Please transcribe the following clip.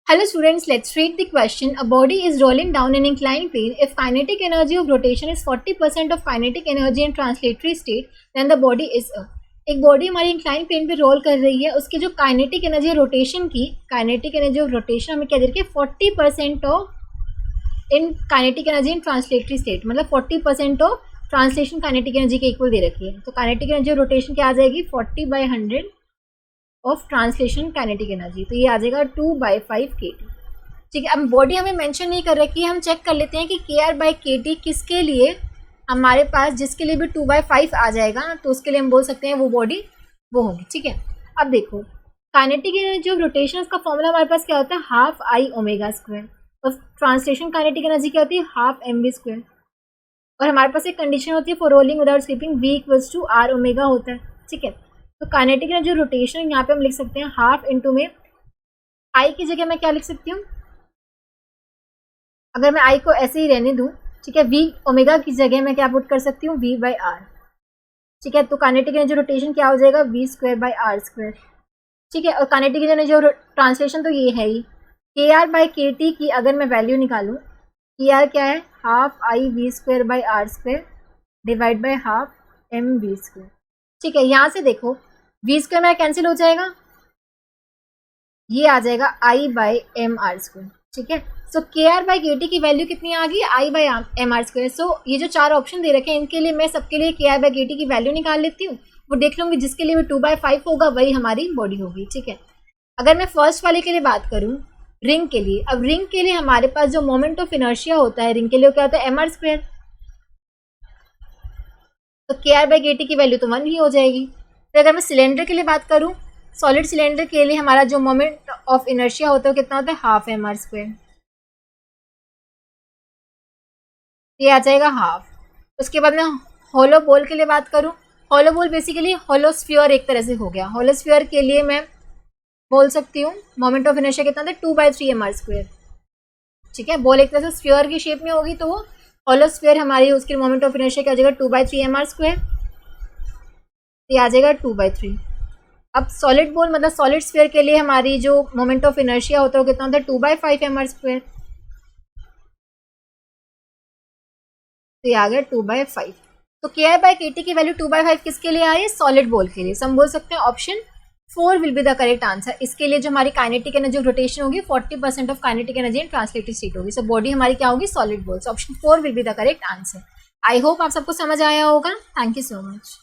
Hello students, let's read the question. A body is rolling down an inclined plane. If kinetic energy of rotation is 40% of kinetic energy in translatory state, then the body is a. एक body हमारी incline plane पे role कर रही है, उसकी जो kinetic energy है rotation की, काइनेटिक एनर्जी ऑफ रोटेशन हमें क्या दे रखी है 40% of in kinetic energy in translatory state, मतलब 40% ऑफ ट्रांसलेशन काइनेटिक एनर्जी के इक्वल दे रखी है. तो काइनेटिक एनर्जी ऑफ रोटेशन क्या आ जाएगी 40/100 ऑफ ट्रांसलेशन काइनेटिक एनर्जी. तो ये आ जाएगा 2/5 kT. ठीक है, अब बॉडी हमें मेंशन नहीं कर रखी है, हम चेक कर लेते हैं कि KR/kT किसके लिए हमारे पास, जिसके लिए भी 2/5 आ जाएगा तो उसके लिए हम बोल सकते हैं वो बॉडी वो होगी. ठीक है, अब देखो काइनेटिक एनर्जी ऑफ रोटेशन का फॉर्मूला हमारे पास क्या होता है 12I ω², और ट्रांसलेशन काइनेटिक एनर्जी क्या होती है 12mv². और हमारे पास एक कंडीशन होती है for rolling without slipping V = R ω होता है. ठीक है, तो काइनेटिक एनर्जी रोटेशन यहाँ पे हम लिख सकते हैं 12 इंटू में I की जगह मैं क्या लिख सकती हूँ, अगर मैं I को ऐसे ही रहने दूँ, ठीक है, V ω की जगह मैं क्या पुट कर सकती हूँ V/R. ठीक है, तो काइनेटिक एनर्जी रोटेशन क्या हो जाएगा V²/R². ठीक है, और काइनेटिक एनर्जी ट्रांसलेशन तो ये है ही. KR/kT की अगर मैं वैल्यू निकालूँ, KR क्या है 12I V²/R² divide by 12mv². ठीक है, यहाँ से देखो V² मेरा कैंसिल हो जाएगा, ये आ जाएगा I/mr². ठीक है, सो KR/kT की वैल्यू कितनी आ गई I/mr². सो ये जो चार ऑप्शन दे रखे हैं इनके लिए मैं सबके लिए KR/kT की वैल्यू निकाल लेती हूँ, वो देख लूँगी जिसके लिए भी 2/5 होगा वही हमारी बॉडी होगी. ठीक है, अगर मैं फर्स्ट वाले के लिए बात करूँ रिंग के लिए, अब रिंग के लिए हमारे पास जो मोमेंट ऑफ इनर्शिया होता है रिंग के लिए क्या होता है mr². तो KR/kT की वैल्यू तो 1 ही हो जाएगी. फिर अगर मैं सिलेंडर के लिए बात करूँ, सॉलिड सिलेंडर के लिए हमारा जो मोमेंट ऑफ इनर्शिया होता है कितना होता है 12mr². ये आ जाएगा 12. उसके बाद मैं होलो बॉल के लिए बात करूँ, होलो बॉल बेसिकली होलो स्फीयर एक तरह से हो गया. होलो स्फीयर के लिए मैं बोल सकती हूँ मोमेंट ऑफ इनर्शिया कितना था 2/3mr². ठीक है, बॉल एक तरह से स्फीयर की शेप में होगी तो वो होलो स्फीयर हमारी, उसके मोमेंट ऑफ इनर्शिया क्या हो जाएगा 2/3mr². ये आ जाएगा 2/3. अब सॉलिड बॉल मतलब सॉलिड स्फीयर के लिए हमारी जो मोमेंट ऑफ इनर्शिया होता है वो कितना होता है 2/5mr². तो ये आ गया 2/5. तो KR/kT की वैल्यू 2/5 किसके लिए आई है सॉलिड बॉल के लिए. हम बोल सकते हैं option 4 will be the correct answer. इसके लिए जो हमारी काइनेटिक एनर्जी रोटेशन होगी 40% of kinetic energy in translatory state होगी. सो बॉडी हमारी क्या होगी solid ball. Option 4 will be the correct answer. I hope आप सबको समझ आया होगा. Thank you so much.